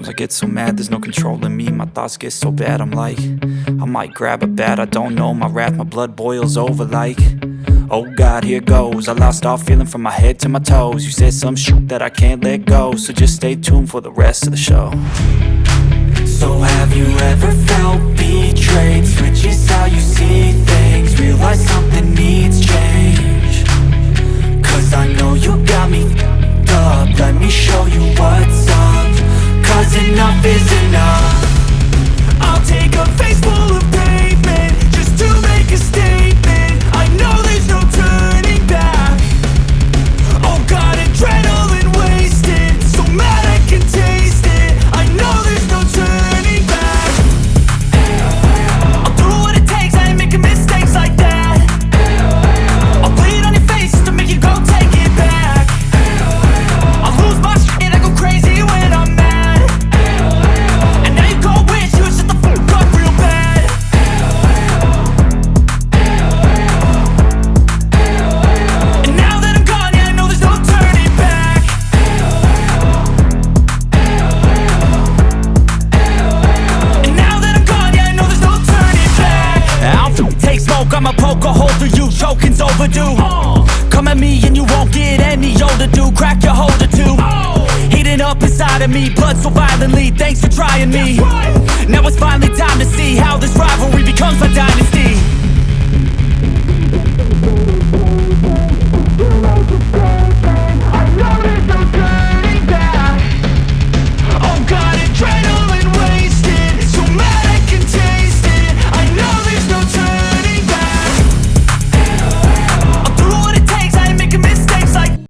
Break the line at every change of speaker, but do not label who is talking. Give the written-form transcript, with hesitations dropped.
Sometimes I get so mad, there's no controlling me. My thoughts get so bad, I'm like, I might grab a bat, I don't know. My wrath, my blood boils over like, oh God, here goes. I lost all feeling from my head to my toes. You said some shit that I can't let go, so just stay tuned for the rest of the show. So have you ever felt betrayed? Switches how you see things, realize something needs change. Cause I know you got me f***ed up, let me show you what's up. Cause enough is enough. I'll take a face full of pavement just to make a statement. I know there's no turning back. Oh God, adrenaline wasted, so mad I can taste it. I know there's no turning back. I'll do what it takes, I ain't making mistakes like that. I'll bleed on your face to make you go take it back. I'll lose my shit, I go crazy when I'm mad. And now you go wish you would shut the fuck up real bad. And now that I'm gone, yeah, I know there's no turning back. And now that I'm gone, yeah, I know there's no turning back. I don't take smoke, I'ma poke a hole through you, choking's overdue. Come at me and you won't get any older, dude. Crack your holder too. Heating up inside of me, blood so violently. Thanks for trying me. Now it's finally time to see how this rivalry becomes a dynasty.